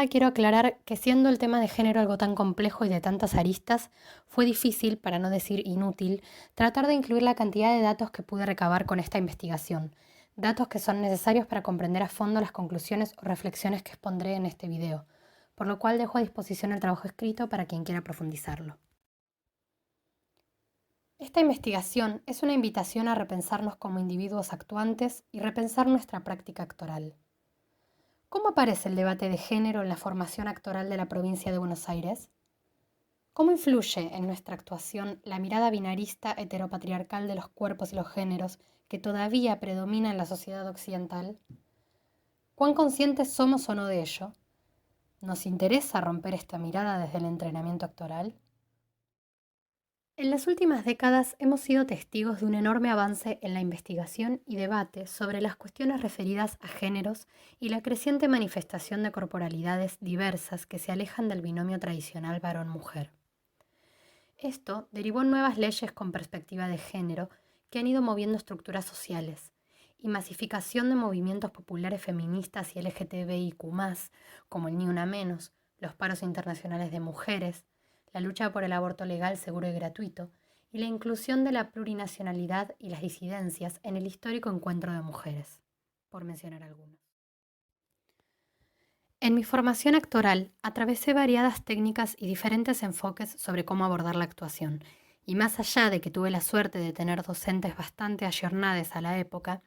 entrada quiero aclarar que siendo el tema de género algo tan complejo y de tantas aristas, fue difícil, para no decir inútil, tratar de incluir la cantidad de datos que pude recabar con esta investigación, datos que son necesarios para comprender a fondo las conclusiones o reflexiones que expondré en este video, por lo cual dejo a disposición el trabajo escrito para quien quiera profundizarlo. Esta investigación es una invitación a repensarnos como individuos actuantes y repensar nuestra práctica actoral. ¿Cómo aparece el debate de género en la formación actoral de la provincia de Buenos Aires? ¿Cómo influye en nuestra actuación la mirada binarista heteropatriarcal de los cuerpos y los géneros que todavía predomina en la sociedad occidental? ¿Cuán conscientes somos o no de ello? ¿Nos interesa romper esta mirada desde el entrenamiento actoral? En las últimas décadas hemos sido testigos de un enorme avance en la investigación y debate sobre las cuestiones referidas a géneros y la creciente manifestación de corporalidades diversas que se alejan del binomio tradicional varón-mujer. Esto derivó en nuevas leyes con perspectiva de género que han ido moviendo estructuras sociales y masificación de movimientos populares feministas y LGTBIQ+, como el Ni Una Menos, los paros internacionales de mujeres, la lucha por el aborto legal, seguro y gratuito, y la inclusión de la plurinacionalidad y las disidencias en el histórico encuentro de mujeres, por mencionar algunos. En mi formación actoral, atravesé variadas técnicas y diferentes enfoques sobre cómo abordar la actuación, y más allá de que tuve la suerte de tener docentes bastante ayornades a la época,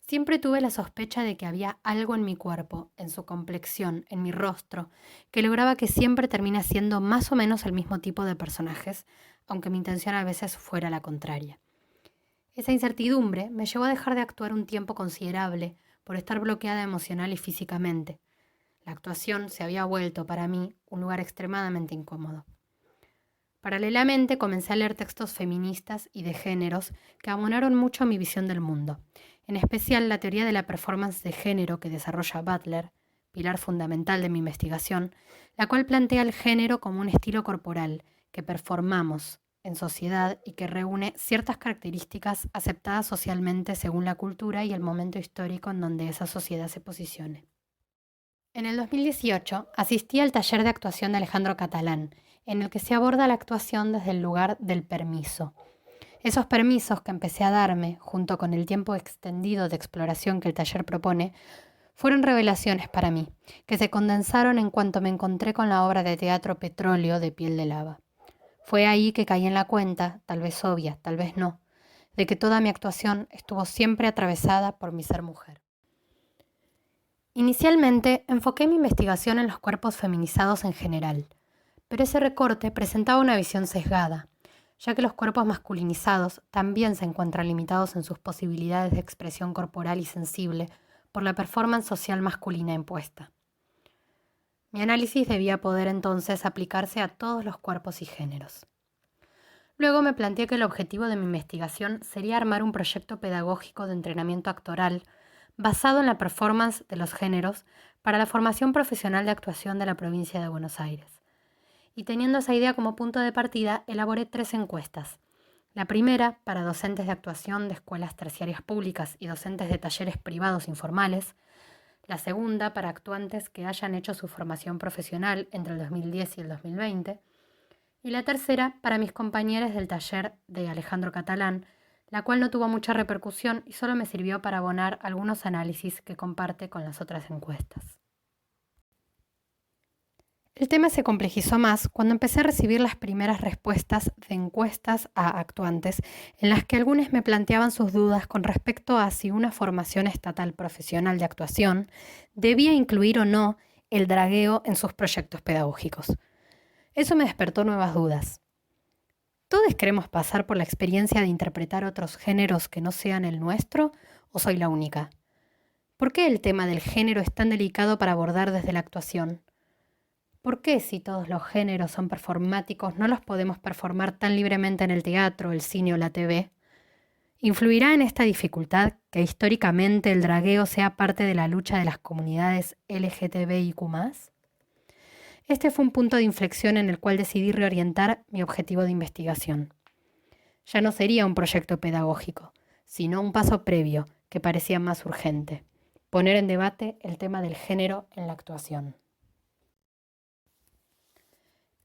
siempre tuve la sospecha de que había algo en mi cuerpo, en su complexión, en mi rostro, que lograba que siempre termine siendo más o menos el mismo tipo de personajes, aunque mi intención a veces fuera la contraria. Esa incertidumbre me llevó a dejar de actuar un tiempo considerable por estar bloqueada emocional y físicamente. La actuación se había vuelto, para mí, un lugar extremadamente incómodo. Paralelamente comencé a leer textos feministas y de géneros que abonaron mucho a mi visión del mundo, en especial la teoría de la performance de género que desarrolla Butler, pilar fundamental de mi investigación, la cual plantea el género como un estilo corporal que performamos en sociedad y que reúne ciertas características aceptadas socialmente según la cultura y el momento histórico en donde esa sociedad se posicione. En el 2018 asistí al taller de actuación de Alejandro Catalán, en el que se aborda la actuación desde el lugar del permiso. Esos permisos que empecé a darme, junto con el tiempo extendido de exploración que el taller propone, fueron revelaciones para mí, que se condensaron en cuanto me encontré con la obra de teatro Petróleo de Piel de Lava. Fue ahí que caí en la cuenta, tal vez obvia, tal vez no, de que toda mi actuación estuvo siempre atravesada por mi ser mujer. Inicialmente enfoqué mi investigación en los cuerpos feminizados en general, pero ese recorte presentaba una visión sesgada, ya que los cuerpos masculinizados también se encuentran limitados en sus posibilidades de expresión corporal y sensible por la performance social masculina impuesta. Mi análisis debía poder entonces aplicarse a todos los cuerpos y géneros. Luego me planteé que el objetivo de mi investigación sería armar un proyecto pedagógico de entrenamiento actoral basado en la performance de los géneros para la formación profesional de actuación de la provincia de Buenos Aires. Y teniendo esa idea como punto de partida, elaboré 3 encuestas. La primera, para docentes de actuación de escuelas terciarias públicas y docentes de talleres privados informales. La segunda, para actuantes que hayan hecho su formación profesional entre el 2010 y el 2020. Y la tercera, para mis compañeros del taller de Alejandro Catalán, la cual no tuvo mucha repercusión y solo me sirvió para abonar algunos análisis que comparte con las otras encuestas. El tema se complejizó más cuando empecé a recibir las primeras respuestas de encuestas a actuantes en las que algunos me planteaban sus dudas con respecto a si una formación estatal profesional de actuación debía incluir o no el dragueo en sus proyectos pedagógicos. Eso me despertó nuevas dudas. ¿Todos queremos pasar por la experiencia de interpretar otros géneros que no sean el nuestro o soy la única? ¿Por qué el tema del género es tan delicado para abordar desde la actuación? ¿Por qué, si todos los géneros son performáticos, no los podemos performar tan libremente en el teatro, el cine o la TV? ¿Influirá en esta dificultad que históricamente el dragueo sea parte de la lucha de las comunidades LGTBIQ+? Este fue un punto de inflexión en el cual decidí reorientar mi objetivo de investigación. Ya no sería un proyecto pedagógico, sino un paso previo que parecía más urgente: poner en debate el tema del género en la actuación.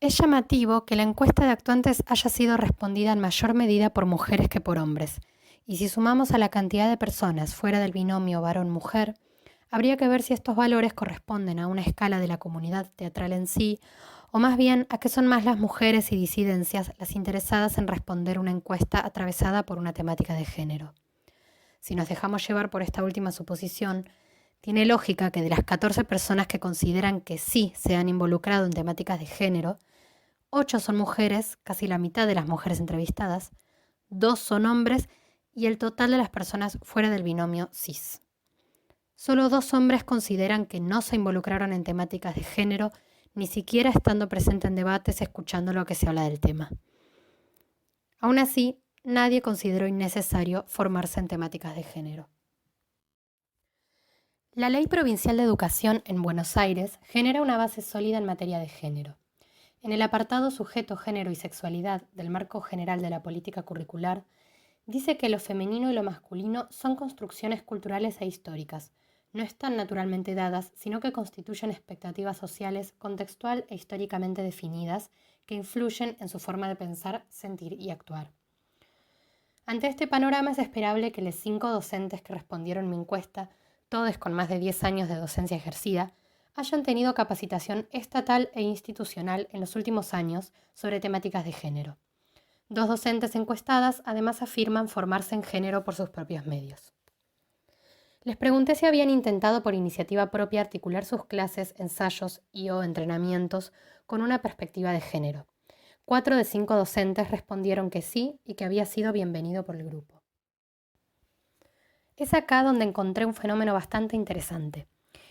Es llamativo que la encuesta de actuantes haya sido respondida en mayor medida por mujeres que por hombres, y si sumamos a la cantidad de personas fuera del binomio varón-mujer, habría que ver si estos valores corresponden a una escala de la comunidad teatral en sí, o más bien a que son más las mujeres y disidencias las interesadas en responder una encuesta atravesada por una temática de género. Si nos dejamos llevar por esta última suposición, tiene lógica que de las 14 personas que consideran que sí se han involucrado en temáticas de género, 8 son mujeres, casi la mitad de las mujeres entrevistadas, 2 son hombres y el total de las personas fuera del binomio cis. Solo 2 hombres consideran que no se involucraron en temáticas de género, ni siquiera estando presentes en debates escuchando lo que se habla del tema. Aún así, nadie consideró innecesario formarse en temáticas de género. La Ley Provincial de Educación en Buenos Aires genera una base sólida en materia de género. En el apartado Sujeto, Género y Sexualidad del Marco General de la Política Curricular, dice que lo femenino y lo masculino son construcciones culturales e históricas. No están naturalmente dadas, sino que constituyen expectativas sociales contextual e históricamente definidas que influyen en su forma de pensar, sentir y actuar. Ante este panorama es esperable que los 5 docentes que respondieron mi encuesta, todos con más de 10 años de docencia ejercida, hayan tenido capacitación estatal e institucional en los últimos años sobre temáticas de género. 2 docentes encuestadas además afirman formarse en género por sus propios medios. Les pregunté si habían intentado por iniciativa propia articular sus clases, ensayos y/o entrenamientos con una perspectiva de género. 4 de 5 docentes respondieron que sí y que había sido bienvenido por el grupo. Es acá donde encontré un fenómeno bastante interesante.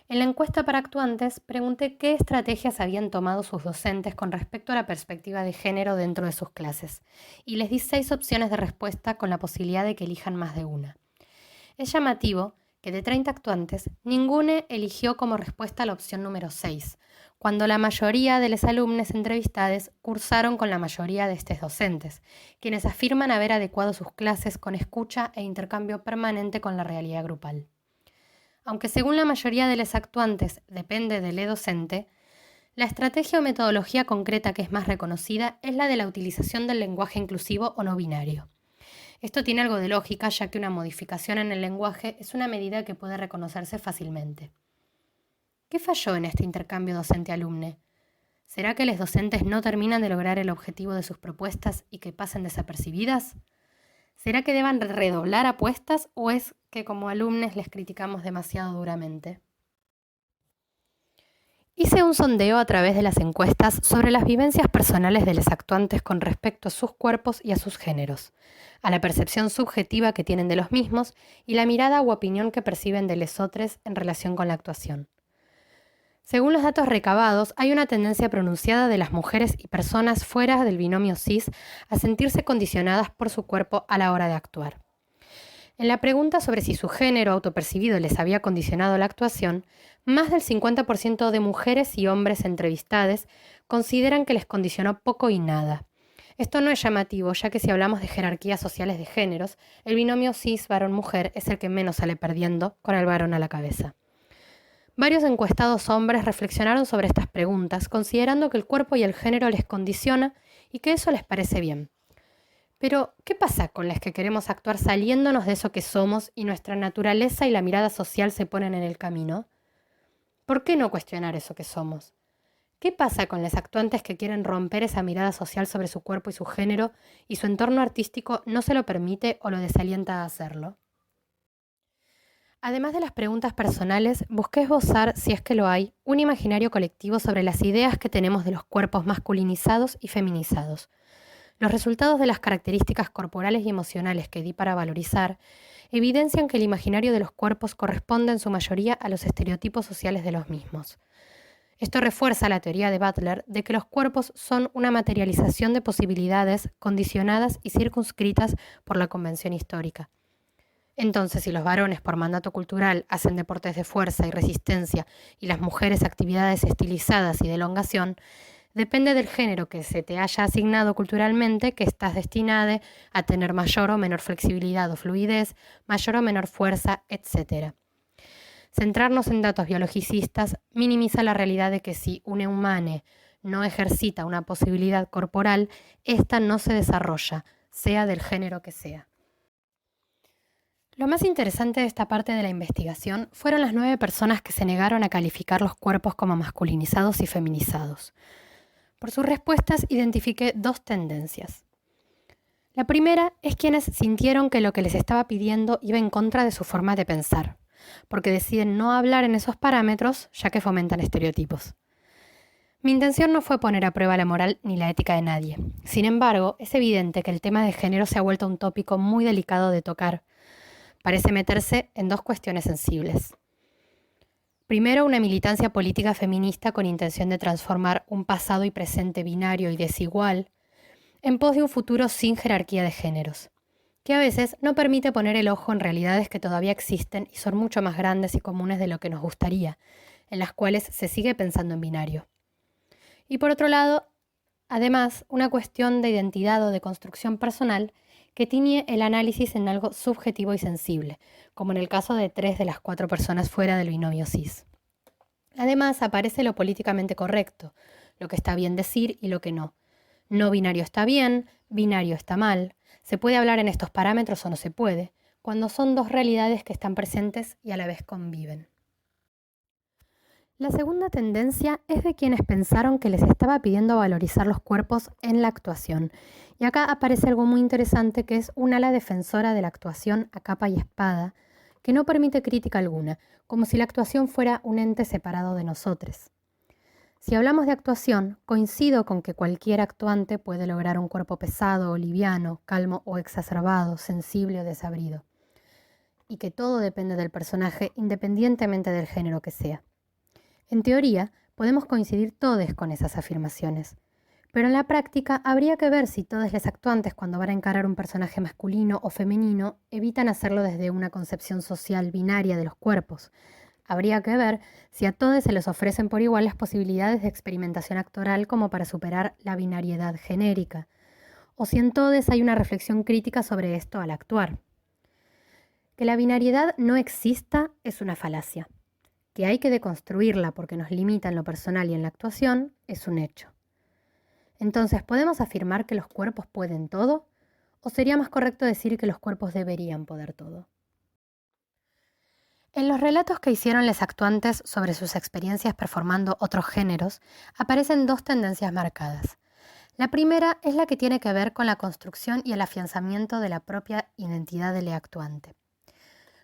En la encuesta para actuantes pregunté qué estrategias habían tomado sus docentes con respecto a la perspectiva de género dentro de sus clases, y les di 6 opciones de respuesta con la posibilidad de que elijan más de una. Es llamativo que de 30 actuantes, ninguno eligió como respuesta la opción número 6, cuando la mayoría de los alumnos entrevistados cursaron con la mayoría de estos docentes, quienes afirman haber adecuado sus clases con escucha e intercambio permanente con la realidad grupal. Aunque según la mayoría de los actuantes depende del docente, la estrategia o metodología concreta que es más reconocida es la de la utilización del lenguaje inclusivo o no binario. Esto tiene algo de lógica, ya que una modificación en el lenguaje es una medida que puede reconocerse fácilmente. ¿Qué falló en este intercambio docente-alumne? ¿Será que los docentes no terminan de lograr el objetivo de sus propuestas y que pasen desapercibidas? ¿Será que deban redoblar apuestas o es que como alumnos les criticamos demasiado duramente? Hice un sondeo a través de las encuestas sobre las vivencias personales de los actuantes con respecto a sus cuerpos y a sus géneros, a la percepción subjetiva que tienen de los mismos y la mirada u opinión que perciben de los otros en relación con la actuación. Según los datos recabados, hay una tendencia pronunciada de las mujeres y personas fuera del binomio cis a sentirse condicionadas por su cuerpo a la hora de actuar. En la pregunta sobre si su género autopercibido les había condicionado la actuación, más del 50% de mujeres y hombres entrevistados consideran que les condicionó poco y nada. Esto no es llamativo, ya que si hablamos de jerarquías sociales de géneros, el binomio cis-varón-mujer es el que menos sale perdiendo, con el varón a la cabeza. Varios encuestados hombres reflexionaron sobre estas preguntas, considerando que el cuerpo y el género les condiciona y que eso les parece bien. Pero, ¿qué pasa con las que queremos actuar saliéndonos de eso que somos y nuestra naturaleza y la mirada social se ponen en el camino? ¿Por qué no cuestionar eso que somos? ¿Qué pasa con los actuantes que quieren romper esa mirada social sobre su cuerpo y su género y su entorno artístico no se lo permite o lo desalienta a hacerlo? Además de las preguntas personales, busqué esbozar, si es que lo hay, un imaginario colectivo sobre las ideas que tenemos de los cuerpos masculinizados y feminizados. Los resultados de las características corporales y emocionales que di para valorizar evidencian que el imaginario de los cuerpos corresponde en su mayoría a los estereotipos sociales de los mismos. Esto refuerza la teoría de Butler de que los cuerpos son una materialización de posibilidades condicionadas y circunscritas por la convención histórica. Entonces, si los varones por mandato cultural hacen deportes de fuerza y resistencia y las mujeres actividades estilizadas y de elongación, depende del género que se te haya asignado culturalmente que estás destinado a tener mayor o menor flexibilidad o fluidez, mayor o menor fuerza, etc. Centrarnos en datos biologicistas minimiza la realidad de que si un humano no ejercita una posibilidad corporal, ésta no se desarrolla, sea del género que sea. Lo más interesante de esta parte de la investigación fueron las 9 personas que se negaron a calificar los cuerpos como masculinizados y feminizados. Por sus respuestas identifiqué 2 tendencias. La primera es quienes sintieron que lo que les estaba pidiendo iba en contra de su forma de pensar, porque deciden no hablar en esos parámetros ya que fomentan estereotipos. Mi intención no fue poner a prueba la moral ni la ética de nadie. Sin embargo, es evidente que el tema de género se ha vuelto un tópico muy delicado de tocar. Parece meterse en 2 cuestiones sensibles. Primero, una militancia política feminista con intención de transformar un pasado y presente binario y desigual en pos de un futuro sin jerarquía de géneros, que a veces no permite poner el ojo en realidades que todavía existen y son mucho más grandes y comunes de lo que nos gustaría, en las cuales se sigue pensando en binario. Y por otro lado, además, una cuestión de identidad o de construcción personal que tiñe el análisis en algo subjetivo y sensible, como en el caso de 3 de las 4 personas fuera del binomio cis. Además, aparece lo políticamente correcto, lo que está bien decir y lo que no. No binario está bien, binario está mal. Se puede hablar en estos parámetros o no se puede, cuando son 2 realidades que están presentes y a la vez conviven. La segunda tendencia es de quienes pensaron que les estaba pidiendo valorizar los cuerpos en la actuación. Y acá aparece algo muy interesante que es un ala defensora de la actuación a capa y espada, que no permite crítica alguna, como si la actuación fuera un ente separado de nosotros. Si hablamos de actuación, coincido con que cualquier actuante puede lograr un cuerpo pesado o liviano, calmo o exacerbado, sensible o desabrido, y que todo depende del personaje independientemente del género que sea. En teoría, podemos coincidir todos con esas afirmaciones, pero en la práctica habría que ver si todos los actuantes cuando van a encarar un personaje masculino o femenino evitan hacerlo desde una concepción social binaria de los cuerpos. Habría que ver si a todos se les ofrecen por igual las posibilidades de experimentación actoral como para superar la binariedad genérica, o si en todos hay una reflexión crítica sobre esto al actuar. Que la binariedad no exista es una falacia. Que hay que deconstruirla porque nos limita en lo personal y en la actuación es un hecho. Entonces, ¿podemos afirmar que los cuerpos pueden todo? ¿O sería más correcto decir que los cuerpos deberían poder todo? En los relatos que hicieron los actuantes sobre sus experiencias performando otros géneros, aparecen 2 tendencias marcadas. La primera es la que tiene que ver con la construcción y el afianzamiento de la propia identidad del actuante.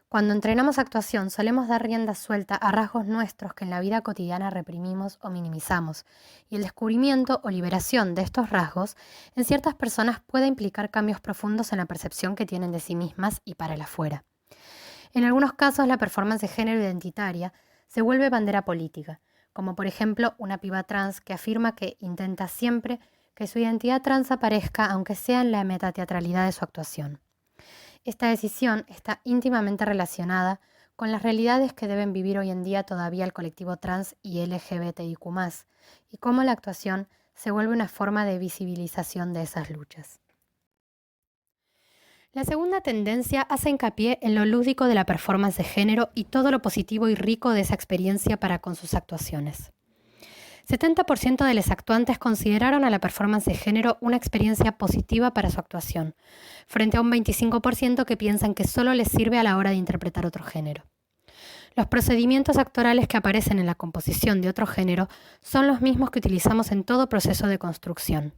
Cuando entrenamos actuación solemos dar rienda suelta a rasgos nuestros que en la vida cotidiana reprimimos o minimizamos, y el descubrimiento o liberación de estos rasgos en ciertas personas puede implicar cambios profundos en la percepción que tienen de sí mismas y para el afuera. En algunos casos la performance de género identitaria se vuelve bandera política, como por ejemplo una piba trans que afirma que intenta siempre que su identidad trans aparezca aunque sea en la metateatralidad de su actuación. Esta decisión está íntimamente relacionada con las realidades que deben vivir hoy en día todavía el colectivo trans y LGBTIQ+, y cómo la actuación se vuelve una forma de visibilización de esas luchas. La segunda tendencia hace hincapié en lo lúdico de la performance de género y todo lo positivo y rico de esa experiencia para con sus actuaciones. 70% de los actuantes consideraron a la performance de género una experiencia positiva para su actuación, frente a un 25% que piensan que solo les sirve a la hora de interpretar otro género. Los procedimientos actorales que aparecen en la composición de otro género son los mismos que utilizamos en todo proceso de construcción.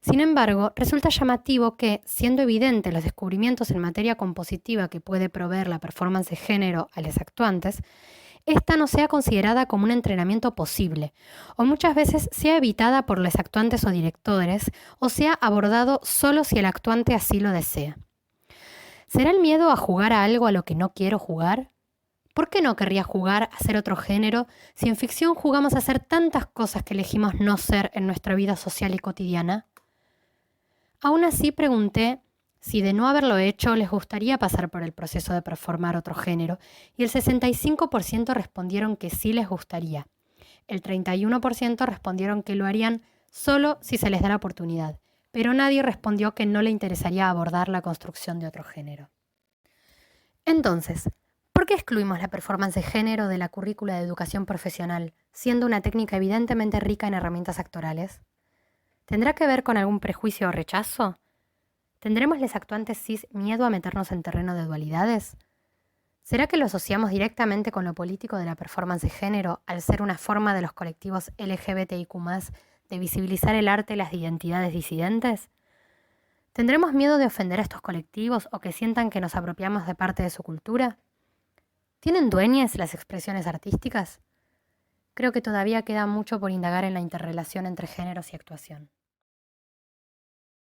Sin embargo, resulta llamativo que, siendo evidentes los descubrimientos en materia compositiva que puede proveer la performance de género a los actuantes, esta no sea considerada como un entrenamiento posible, o muchas veces sea evitada por los actuantes o directores, o sea abordado solo si el actuante así lo desea. ¿Será el miedo a jugar a algo a lo que no quiero jugar? ¿Por qué no querría jugar a ser otro género si en ficción jugamos a hacer tantas cosas que elegimos no ser en nuestra vida social y cotidiana? Aún así pregunté si de no haberlo hecho les gustaría pasar por el proceso de performar otro género, y el 65% respondieron que sí les gustaría. El 31% respondieron que lo harían solo si se les da la oportunidad, pero nadie respondió que no le interesaría abordar la construcción de otro género. Entonces, ¿por qué excluimos la performance de género de la currícula de educación profesional, siendo una técnica evidentemente rica en herramientas actorales? ¿Tendrá que ver con algún prejuicio o rechazo? ¿Tendremos les actuantes cis miedo a meternos en terreno de dualidades? ¿Será que lo asociamos directamente con lo político de la performance de género al ser una forma de los colectivos LGBTIQ+, de visibilizar el arte y las identidades disidentes? ¿Tendremos miedo de ofender a estos colectivos o que sientan que nos apropiamos de parte de su cultura? ¿Tienen dueñas las expresiones artísticas? Creo que todavía queda mucho por indagar en la interrelación entre géneros y actuación.